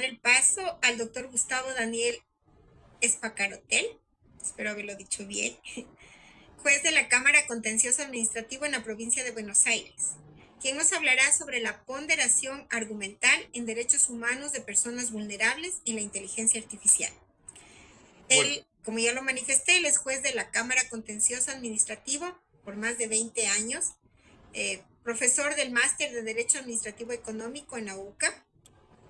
pasar el paso al doctor Gustavo Daniel Espacarotel, espero haberlo dicho bien, juez de la Cámara Contencioso Administrativo en la provincia de Buenos Aires, quien nos hablará sobre la ponderación argumental en derechos humanos de personas vulnerables y la inteligencia artificial. Bueno, Él, como ya lo manifesté, él es juez de la Cámara Contencioso Administrativo por más de 20 años, profesor del Máster de Derecho Administrativo Económico en la UCA.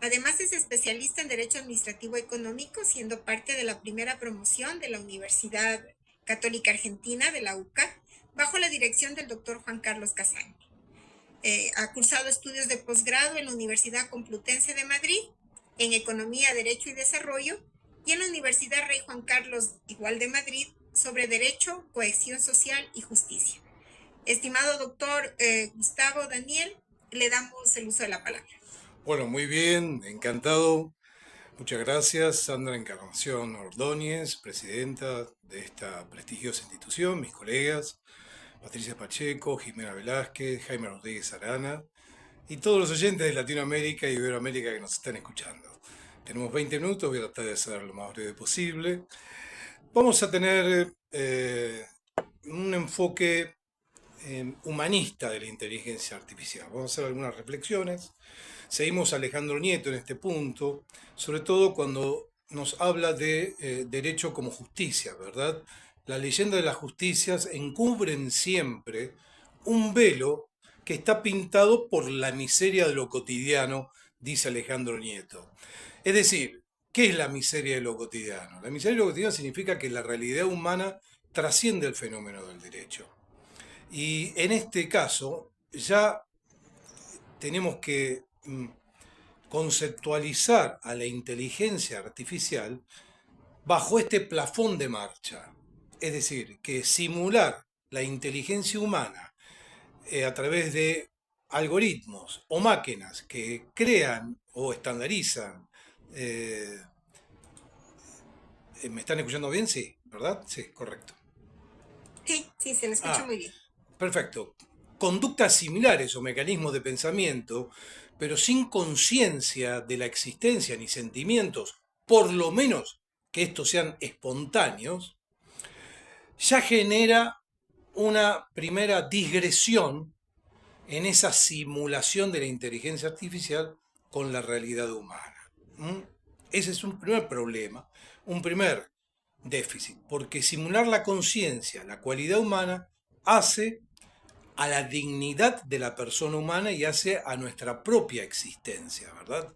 Además es especialista en Derecho Administrativo Económico, siendo parte de la primera promoción de la Universidad Católica Argentina de la UCA, bajo la dirección del doctor Juan Carlos Casaña. Ha cursado estudios de posgrado en la Universidad Complutense de Madrid, en Economía, Derecho y Desarrollo, y en la Universidad Rey Juan Carlos, igual de Madrid, sobre Derecho, Cohesión Social y Justicia. Estimado doctor Gustavo Daniel, le damos el uso de la palabra. bueno, muy bien, encantado. Muchas gracias, Sandra Encarnación Ordóñez, presidenta de esta prestigiosa institución, mis colegas, Patricia Pacheco, Jimena Velázquez, Jaime Rodríguez Arana y todos los oyentes de Latinoamérica y Iberoamérica que nos están escuchando. Tenemos 20 minutos, voy a tratar de ser lo más breve posible. Vamos a tener un enfoque humanista de la inteligencia artificial. Vamos a hacer algunas reflexiones. Seguimos a Alejandro Nieto en este punto, sobre todo cuando nos habla de derecho como justicia, ¿verdad? La leyenda de las justicias encubren siempre un velo que está pintado por la miseria de lo cotidiano, dice Alejandro Nieto. Es decir, ¿qué es la miseria de lo cotidiano? La miseria de lo cotidiano significa que la realidad humana trasciende el fenómeno del derecho. Y en este caso ya tenemos que conceptualizar a la inteligencia artificial bajo este plafón de marcha. Es decir, que simular la inteligencia humana a través de algoritmos o máquinas que crean o estandarizan. ¿Me están escuchando bien? Sí, ¿verdad? Sí, correcto. Sí, sí, se le escucha Ah, muy bien. perfecto. Conductas similares o mecanismos de pensamiento, pero sin conciencia de la existencia ni sentimientos, por lo menos que estos sean espontáneos, ya genera una primera digresión en esa simulación de la inteligencia artificial con la realidad humana. ¿Mm? Ese es un primer problema, un primer déficit, porque simular la conciencia, la cualidad humana, hace a la dignidad de la persona humana y hace a nuestra propia existencia, ¿verdad?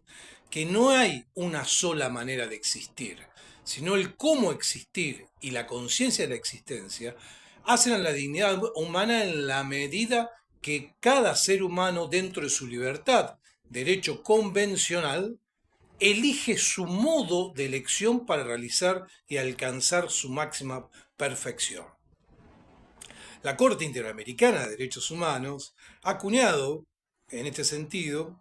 Que no hay una sola manera de existir, sino el cómo existir y la conciencia de la existencia hacen a la dignidad humana en la medida que cada ser humano dentro de su libertad, derecho convencional, elige su modo de elección para realizar y alcanzar su máxima perfección. La Corte Interamericana de Derechos Humanos ha acuñado, en este sentido,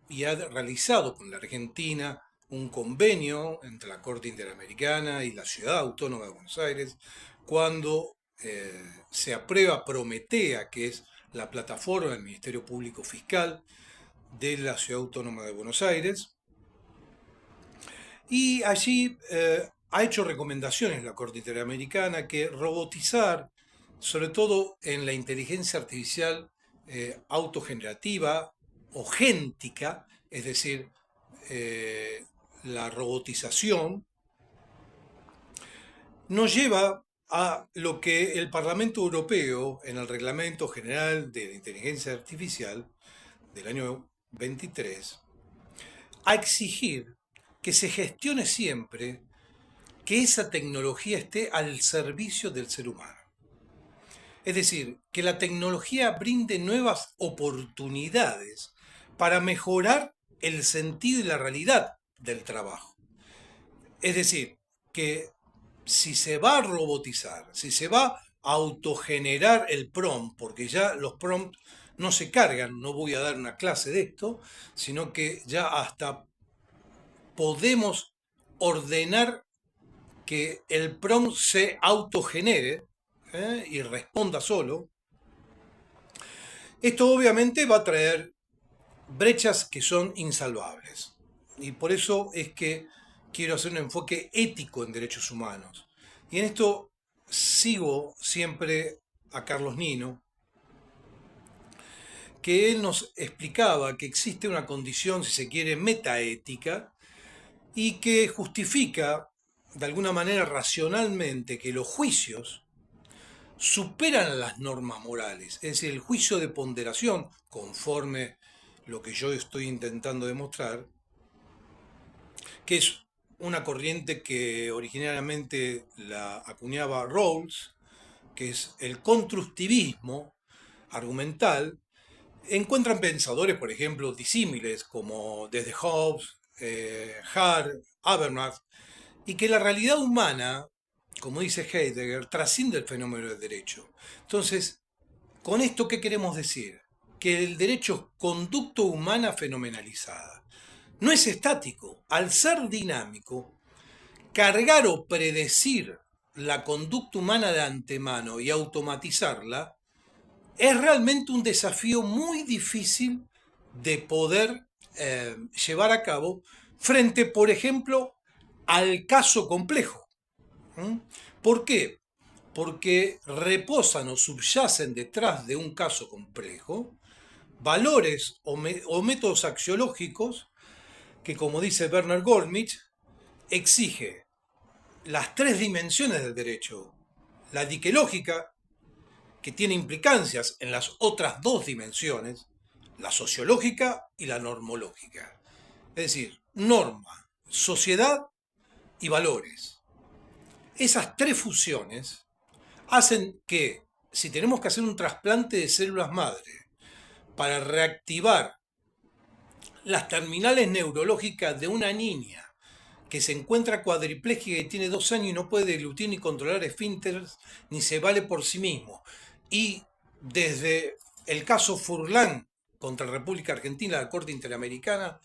y ha realizado con la Argentina un convenio entre la Corte Interamericana y la Ciudad Autónoma de Buenos Aires, cuando se aprueba Prometea, que es la plataforma del Ministerio Público Fiscal de la Ciudad Autónoma de Buenos Aires, y allí ha hecho recomendaciones la Corte Interamericana que robotizar, sobre todo en la inteligencia artificial autogenerativa o géntica, es decir, eh, la robotización, nos lleva a lo que el Parlamento Europeo, en el Reglamento General de la Inteligencia Artificial del año 23, a exigir que se gestione siempre que esa tecnología esté al servicio del ser humano. Es decir, que la tecnología brinde nuevas oportunidades para mejorar el sentido y la realidad del trabajo. Es decir, que si se va a robotizar, si se va a autogenerar el prompt, porque ya los prompts no se cargan, no voy a dar una clase de esto, sino que ya hasta podemos ordenar que el prompt se autogenere y responda solo, esto obviamente va a traer brechas que son insalvables. Y por eso es que quiero hacer un enfoque ético en derechos humanos. Y en esto sigo siempre a Carlos Nino, que él nos explicaba que existe una condición, si se quiere, metaética, y que justifica de alguna manera racionalmente que los juicios superan a las normas morales. Es decir, el juicio de ponderación, conforme lo que yo estoy intentando demostrar, que es una corriente que originariamente la acuñaba Rawls, que es el constructivismo argumental. Encuentran pensadores, por ejemplo, disímiles como desde Hobbes, Hart, Habermas, y que la realidad humana, como dice Heidegger, trasciende el fenómeno del derecho. Entonces, ¿con esto qué queremos decir? Que el derecho es conducta humana fenomenalizada. No es estático. Al ser dinámico, cargar o predecir la conducta humana de antemano y automatizarla es realmente un desafío muy difícil de poder llevar a cabo frente, por ejemplo, al caso complejo. ¿Mm? ¿Por qué? Porque reposan o subyacen detrás de un caso complejo valores o métodos axiológicos que, como dice Bernard Goldmich, exige las tres dimensiones del derecho. La diquelógica, que tiene implicancias en las otras dos dimensiones, la sociológica y la normológica. Es decir, norma, sociedad y valores. Esas tres fusiones hacen que, si tenemos que hacer un trasplante de células madre para reactivar las terminales neurológicas de una niña que se encuentra cuadripléjica y tiene 2 años y no puede deglutir ni controlar esfínteres ni se vale por sí mismo. Y desde el caso Furlan contra la República Argentina, la Corte Interamericana,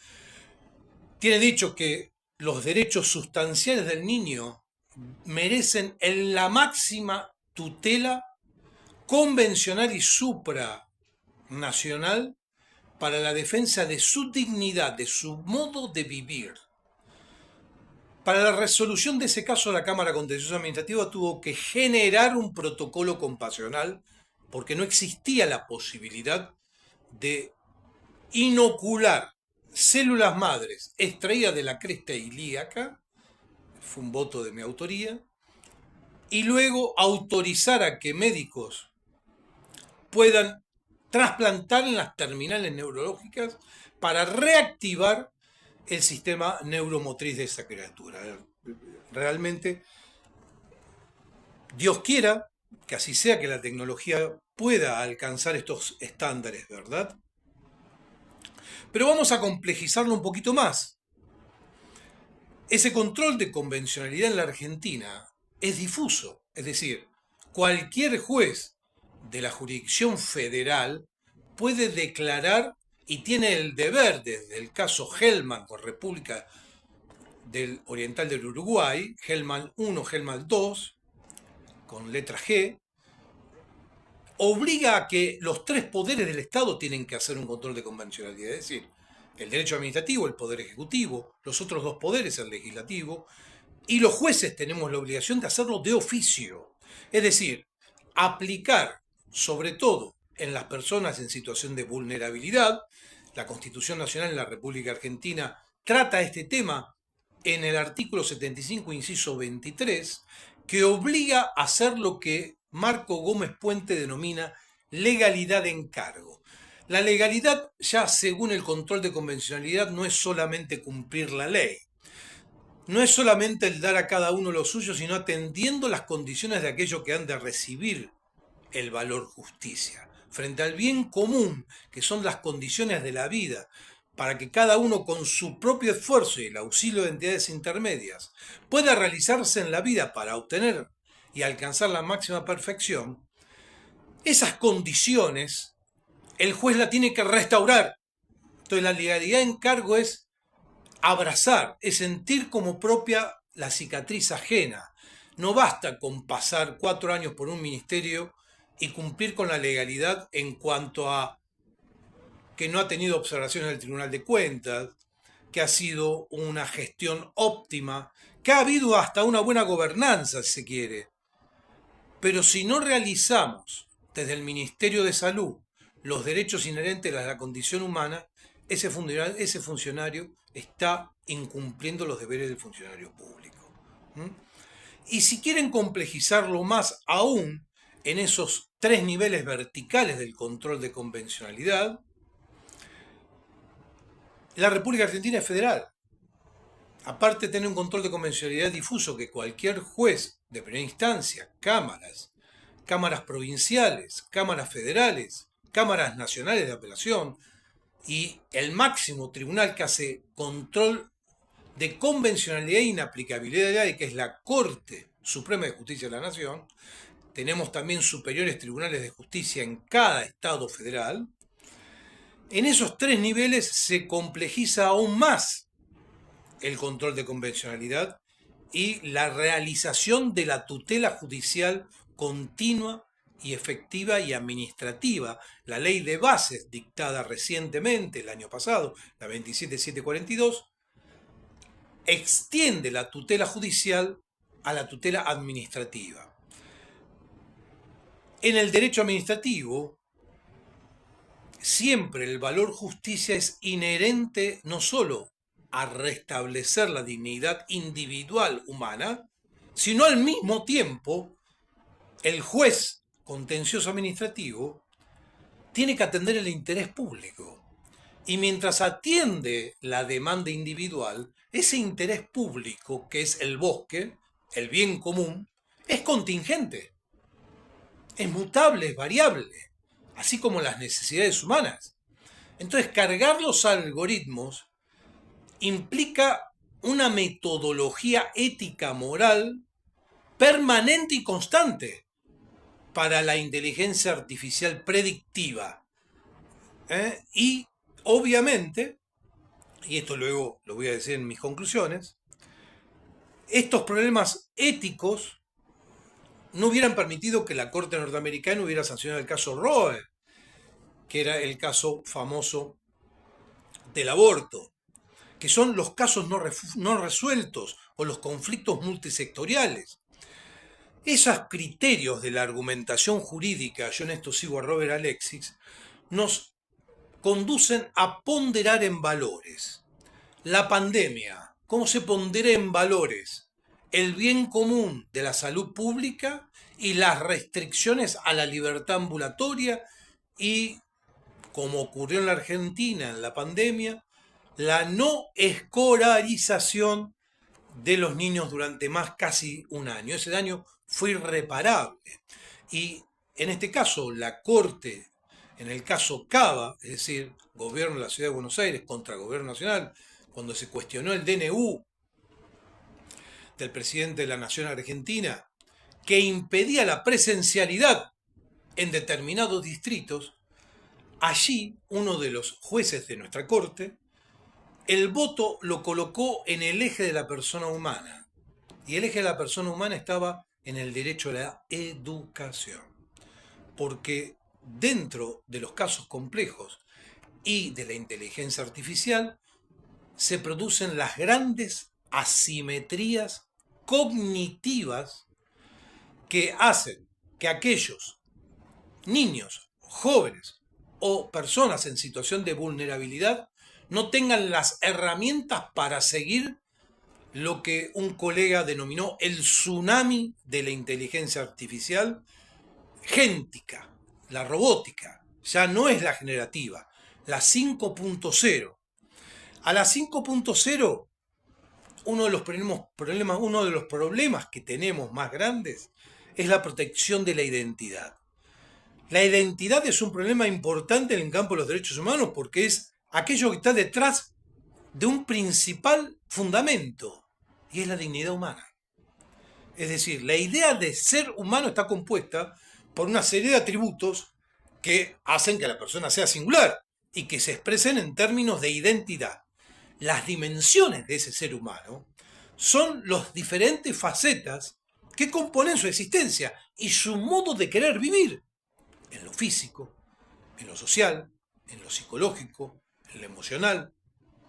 tiene dicho que los derechos sustanciales del niño merecen en la máxima tutela convencional y supranacional para la defensa de su dignidad, de su modo de vivir. Para la resolución de ese caso, la Cámara Contencioso Administrativa tuvo que generar un protocolo compasional porque no existía la posibilidad de inocular células madres extraídas de la cresta ilíaca, fue un voto de mi autoría, y luego autorizar a que médicos puedan trasplantar en las terminales neurológicas para reactivar el sistema neuromotriz de esa criatura. Realmente, Dios quiera que así sea, que la tecnología pueda alcanzar estos estándares, ¿verdad? Pero vamos a complejizarlo un poquito más. Ese control de convencionalidad en la Argentina es difuso, es decir, cualquier juez de la jurisdicción federal puede declarar y tiene el deber, desde el caso Hellman con República del Oriental del Uruguay, Hellman 1, Hellman 2, con letra G, obliga a que los tres poderes del Estado tienen que hacer un control de convencionalidad, es decir, el derecho administrativo, el poder ejecutivo, los otros dos poderes, el legislativo, y los jueces tenemos la obligación de hacerlo de oficio, es decir, aplicar sobre todo en las personas en situación de vulnerabilidad. La Constitución Nacional en la República Argentina trata este tema en el artículo 75, inciso 23, que obliga a hacer lo que Marco Gómez Puente denomina legalidad de encargo. La legalidad, ya según el control de convencionalidad, no es solamente cumplir la ley, no es solamente el dar a cada uno lo suyo, sino atendiendo las condiciones de aquello que han de recibir el valor justicia, frente al bien común, que son las condiciones de la vida, para que cada uno con su propio esfuerzo y el auxilio de entidades intermedias pueda realizarse en la vida para obtener y alcanzar la máxima perfección. Esas condiciones el juez la tiene que restaurar. Entonces la legalidad de encargo es abrazar, es sentir como propia la cicatriz ajena. No basta con pasar 4 años por un ministerio y cumplir con la legalidad en cuanto a que no ha tenido observaciones del Tribunal de Cuentas, que ha sido una gestión óptima, que ha habido hasta una buena gobernanza, si se quiere. Pero si no realizamos desde el Ministerio de Salud los derechos inherentes a la condición humana, ese funcionario está incumpliendo los deberes del funcionario público. ¿Mm? Y si quieren complejizarlo más aún en esos 3 niveles verticales del control de convencionalidad, la República Argentina es federal. Aparte de tener un control de convencionalidad difuso que cualquier juez de primera instancia, cámaras provinciales, cámaras federales, cámaras nacionales de apelación y el máximo tribunal que hace control de convencionalidad e inaplicabilidad de la ley, que es la Corte Suprema de Justicia de la Nación. Tenemos también superiores tribunales de justicia en cada estado federal. En esos 3 niveles se complejiza aún más el control de convencionalidad y la realización de la tutela judicial continua y efectiva y administrativa. La ley de bases dictada recientemente, el año pasado, la 27742, extiende la tutela judicial a la tutela administrativa. En el derecho administrativo, siempre el valor justicia es inherente no solo a restablecer la dignidad individual humana, sino al mismo tiempo el juez contencioso administrativo tiene que atender el interés público. Y mientras atiende la demanda individual, ese interés público, que es el bosque, el bien común, es contingente, es mutable, es variable, así como las necesidades humanas. Entonces, cargar los algoritmos implica una metodología ética moral permanente y constante para la inteligencia artificial predictiva. Y obviamente, y esto luego lo voy a decir en mis conclusiones, estos problemas éticos no hubieran permitido que la Corte norteamericana hubiera sancionado el caso Roe, que era el caso famoso del aborto, que son los casos no resueltos o los conflictos multisectoriales. Esos criterios de la argumentación jurídica, yo en esto sigo a Robert Alexis, nos conducen a ponderar en valores. La pandemia, ¿cómo se pondera en valores? El bien común de la salud pública y las restricciones a la libertad ambulatoria y, como ocurrió en la Argentina en la pandemia, la no escolarización de los niños durante casi un año. Ese daño fue irreparable. Y en este caso, la Corte, en el caso Cava, es decir, gobierno de la Ciudad de Buenos Aires contra el gobierno nacional, cuando se cuestionó el DNU del presidente de la Nación Argentina, que impedía la presencialidad en determinados distritos, allí uno de los jueces de nuestra Corte, el voto lo colocó en el eje de la persona humana. Y el eje de la persona humana estaba en el derecho a la educación. Porque dentro de los casos complejos y de la inteligencia artificial se producen las grandes asimetrías cognitivas que hacen que aquellos niños, jóvenes o personas en situación de vulnerabilidad no tengan las herramientas para seguir lo que un colega denominó el tsunami de la inteligencia artificial géntica, la robótica, ya no es la generativa, la 5.0. A la 5.0, uno de los problemas que tenemos más grandes es la protección de la identidad. La identidad es un problema importante en el campo de los derechos humanos porque es aquello que está detrás de un principal fundamento, y es la dignidad humana. Es decir, la idea de ser humano está compuesta por una serie de atributos que hacen que la persona sea singular y que se expresen en términos de identidad. Las dimensiones de ese ser humano son las diferentes facetas que componen su existencia y su modo de querer vivir, en lo físico, en lo social, en lo psicológico, en lo emocional,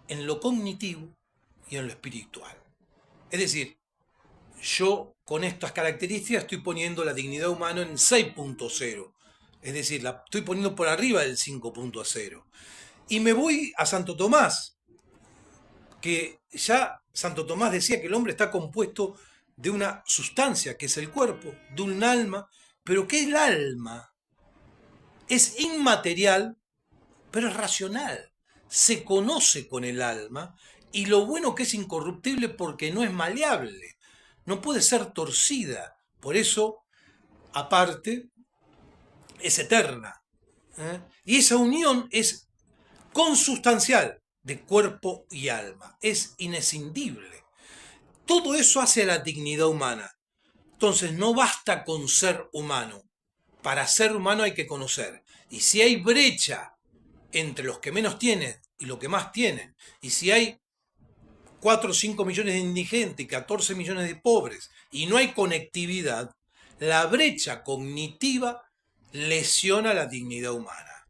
en lo cognitivo y en lo espiritual. Es decir, yo con estas características estoy poniendo la dignidad humana en 6.0. Es decir, la estoy poniendo por arriba del 5.0. Y me voy a Santo Tomás, que ya Santo Tomás decía que el hombre está compuesto de una sustancia, que es el cuerpo, de un alma, pero que el alma es inmaterial, pero es racional. Se conoce con el alma y lo bueno que es incorruptible porque no es maleable, no puede ser torcida. Por eso, aparte, es eterna. Y esa unión es consustancial de cuerpo y alma, es inescindible. Todo eso hace a la dignidad humana. Entonces no basta con ser humano. Para ser humano hay que conocer. Y si hay brecha entre los que menos tienen y los que más tienen, y si hay 4 o 5 millones de indigentes y 14 millones de pobres, y no hay conectividad, la brecha cognitiva lesiona la dignidad humana.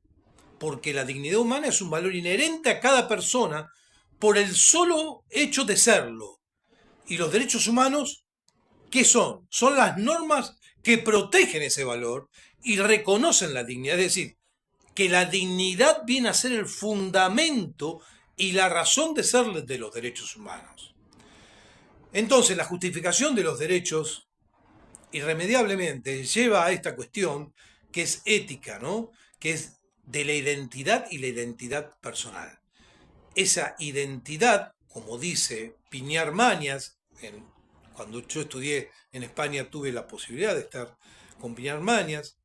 Porque la dignidad humana es un valor inherente a cada persona por el solo hecho de serlo. Y los derechos humanos, ¿qué son? Son las normas que protegen ese valor y reconocen la dignidad. Es decir, que la dignidad viene a ser el fundamento y la razón de ser de los derechos humanos. Entonces, la justificación de los derechos irremediablemente lleva a esta cuestión que es ética, ¿no? Que es de la identidad y la identidad personal. Esa identidad, como dice Piñar Mañas, cuando yo estudié en España tuve la posibilidad de estar con Piñar Mañas,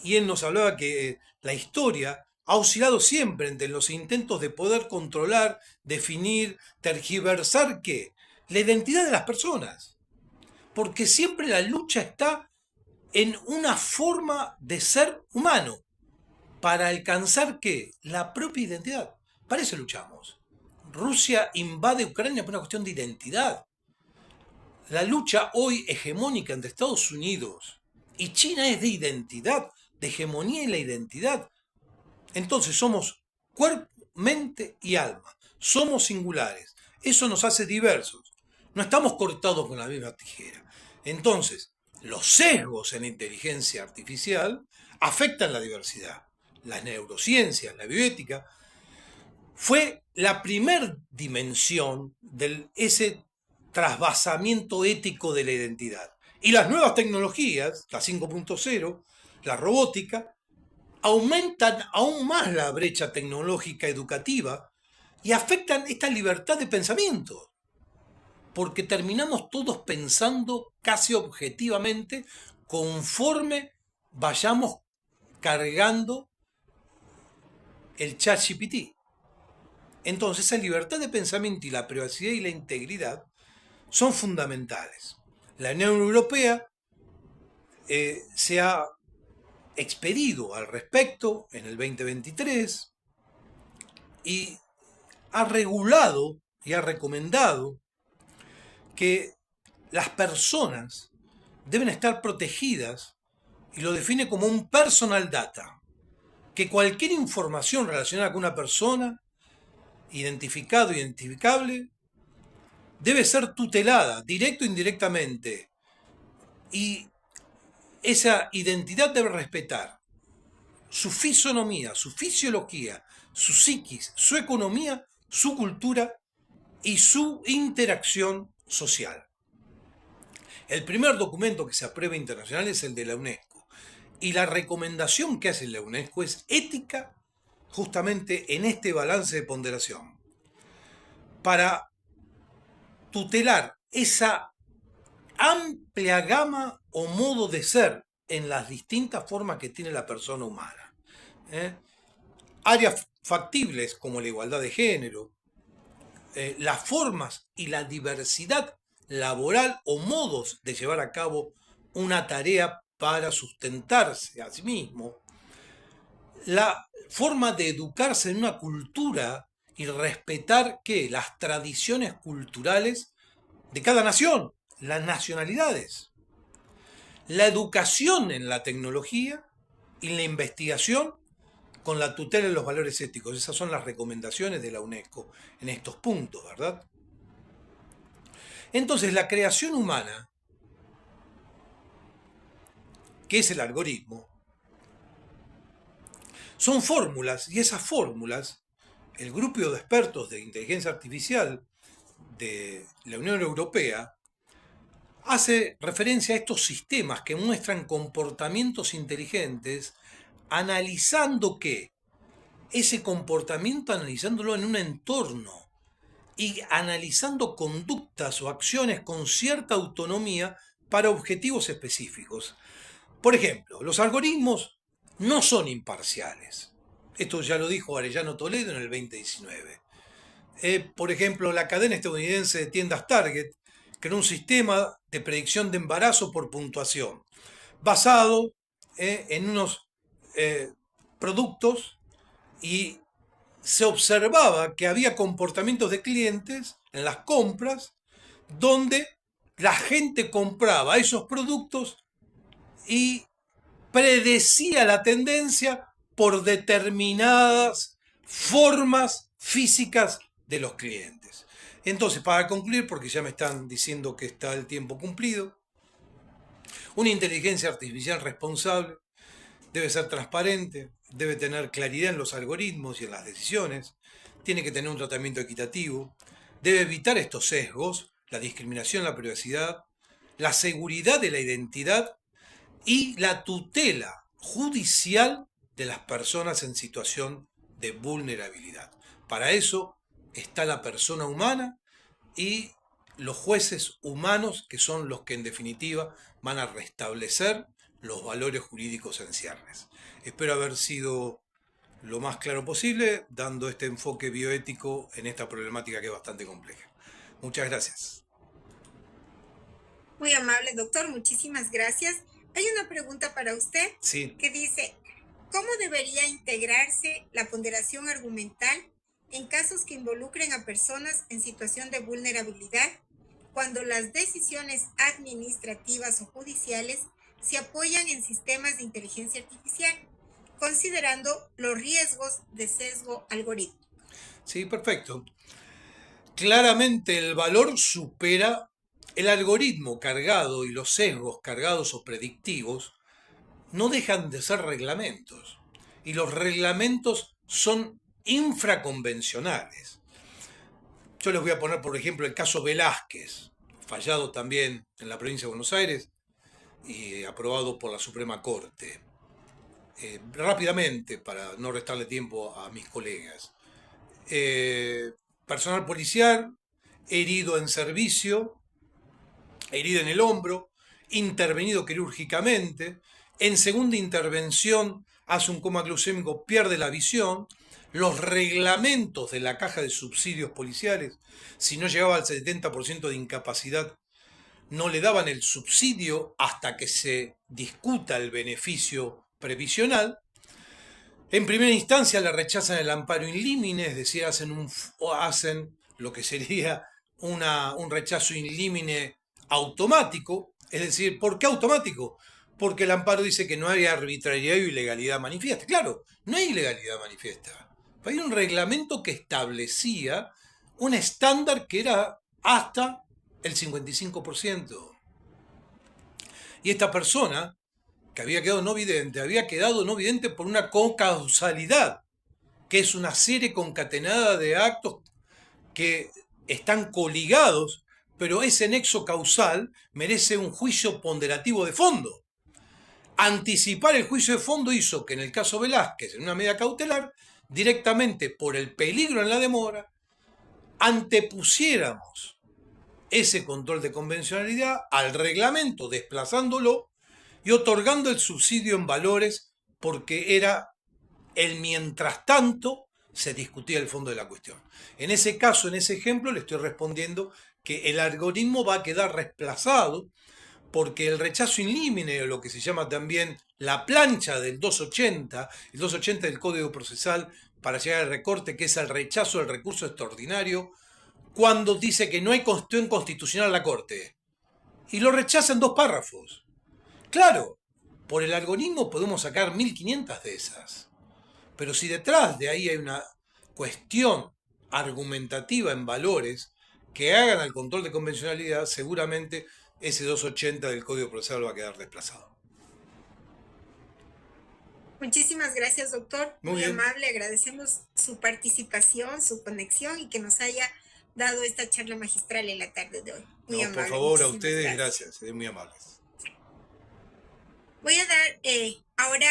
y él nos hablaba que la historia ha oscilado siempre entre los intentos de poder controlar, definir, tergiversar ¿qué? La identidad de las personas. Porque siempre la lucha está en una forma de ser humano para alcanzar ¿qué? La propia identidad. Para eso luchamos. Rusia invade Ucrania por una cuestión de identidad. La lucha hoy hegemónica entre Estados Unidos y China es de identidad, de hegemonía y la identidad. Entonces somos cuerpo, mente y alma. Somos singulares. Eso nos hace diversos. No estamos cortados con la misma tijera. Entonces, los sesgos en inteligencia artificial afectan la diversidad. Las neurociencias, la bioética, fue la primer dimensión de ese trasvasamiento ético de la identidad. Y las nuevas tecnologías, la 5.0, la robótica, aumentan aún más la brecha tecnológica educativa y afectan esta libertad de pensamiento, porque terminamos todos pensando casi objetivamente conforme vayamos cargando el ChatGPT. Entonces esa libertad de pensamiento y la privacidad y la integridad son fundamentales. La Unión Europea se ha expedido al respecto en el 2023 y ha regulado y ha recomendado que las personas deben estar protegidas y lo define como un personal data, que cualquier información relacionada con una persona, identificado, identificable, debe ser tutelada, directo o indirectamente, y esa identidad debe respetar su fisonomía, su fisiología, su psiquis, su economía, su cultura y su interacción social. El primer documento que se aprueba internacional es el de la UNESCO. Y la recomendación que hace la UNESCO es ética justamente en este balance de ponderación. Para tutelar esa amplia gama o modo de ser en las distintas formas que tiene la persona humana. Áreas factibles como la igualdad de género, las formas y la diversidad laboral o modos de llevar a cabo una tarea para sustentarse a sí mismo, la forma de educarse en una cultura y respetar ¿qué? Las tradiciones culturales de cada nación, las nacionalidades, la educación en la tecnología y la investigación con la tutela de los valores éticos. Esas son las recomendaciones de la UNESCO en estos puntos, ¿verdad? Entonces, la creación humana, que es el algoritmo, son fórmulas, y esas fórmulas, el grupo de expertos de inteligencia artificial de la Unión Europea hace referencia a estos sistemas que muestran comportamientos inteligentes, analizando qué, ese comportamiento analizándolo en un entorno y analizando conductas o acciones con cierta autonomía para objetivos específicos. Por ejemplo, los algoritmos no son imparciales. Esto ya lo dijo Arellano Toledo en el 2019. Por ejemplo, la cadena estadounidense de tiendas Target creó un sistema de predicción de embarazo por puntuación, basado en unos productos, y se observaba que había comportamientos de clientes en las compras donde la gente compraba esos productos y predecía la tendencia por determinadas formas físicas de los clientes. Entonces, para concluir, porque ya me están diciendo que está el tiempo cumplido, una inteligencia artificial responsable debe ser transparente, debe tener claridad en los algoritmos y en las decisiones, tiene que tener un tratamiento equitativo, debe evitar estos sesgos, la discriminación, la privacidad, la seguridad de la identidad y la tutela judicial de las personas en situación de vulnerabilidad. Para eso está la persona humana y los jueces humanos, que son los que en definitiva van a restablecer los valores jurídicos en ciernes. Espero haber sido lo más claro posible, dando este enfoque bioético en esta problemática que es bastante compleja. Muchas gracias. Muy amable, doctor, muchísimas gracias. Hay una pregunta para usted Sí. que dice, ¿cómo debería integrarse la ponderación argumental en casos que involucren a personas en situación de vulnerabilidad cuando las decisiones administrativas o judiciales se apoyan en sistemas de inteligencia artificial, considerando los riesgos de sesgo algorítmico? Sí, perfecto. Claramente el valor supera el algoritmo cargado, y los sesgos cargados o predictivos no dejan de ser reglamentos. Y los reglamentos son infraconvencionales. Yo les voy a poner, por ejemplo, el caso Velázquez, fallado también en la provincia de Buenos Aires y aprobado por la Suprema Corte. Rápidamente, para no restarle tiempo a mis colegas. Personal policial, herido en servicio, herido en el hombro, intervenido quirúrgicamente, en segunda intervención hace un coma glucémico, pierde la visión. Los reglamentos de la caja de subsidios policiales, si no llegaba al 70% de incapacidad, no le daban el subsidio hasta que se discuta el beneficio previsional. En primera instancia le rechazan el amparo in limine, es decir, hacen lo que sería un rechazo in limine automático. Es decir, ¿por qué automático? Porque el amparo dice que no hay arbitrariedad o ilegalidad manifiesta. Claro, no hay ilegalidad manifiesta. Hay un reglamento que establecía un estándar que era hasta el 55%. Y esta persona, que había quedado no vidente por una cocausalidad, que es una serie concatenada de actos que están coligados, pero ese nexo causal merece un juicio ponderativo de fondo. Anticipar el juicio de fondo hizo que en el caso Velázquez, en una medida cautelar, directamente por el peligro en la demora, antepusiéramos ese control de convencionalidad al reglamento, desplazándolo y otorgando el subsidio en valores, porque era el mientras tanto se discutía el fondo de la cuestión. En ese caso, en ese ejemplo, le estoy respondiendo que el algoritmo va a quedar reemplazado porque el rechazo in limine, o lo que se llama también la plancha del 280, el 280 del Código Procesal para llegar al recorte, que es el rechazo del recurso extraordinario, cuando dice que no hay cuestión constitucional a la Corte. Y lo rechaza en 2 párrafos. Claro, por el algoritmo podemos sacar 1500 de esas. Pero si detrás de ahí hay una cuestión argumentativa en valores que hagan al control de convencionalidad, seguramente ese 280 del Código Procesal va a quedar desplazado. Muchísimas gracias, doctor. Muy Muy bien. amable. Agradecemos su participación, su conexión y que nos haya dado esta charla magistral en la tarde de hoy. Muy No, por amable. favor, a Muchísimas ustedes, gracias. gracias, muy amables. Voy a dar ahora